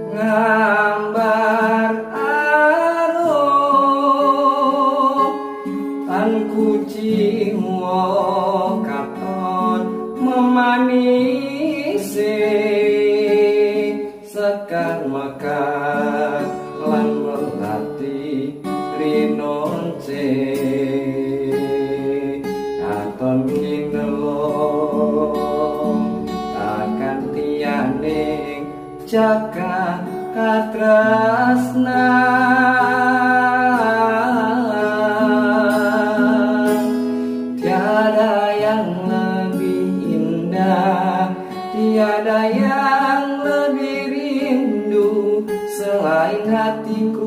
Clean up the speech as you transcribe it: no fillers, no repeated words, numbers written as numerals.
Ngambar arum tan kucing katon memanise sekar mekar lan melati rinonce aton kinelong takkan tiyaning jagat katresnan. Tiada yang lebih indah, tiada yang lebih rindu selain hatiku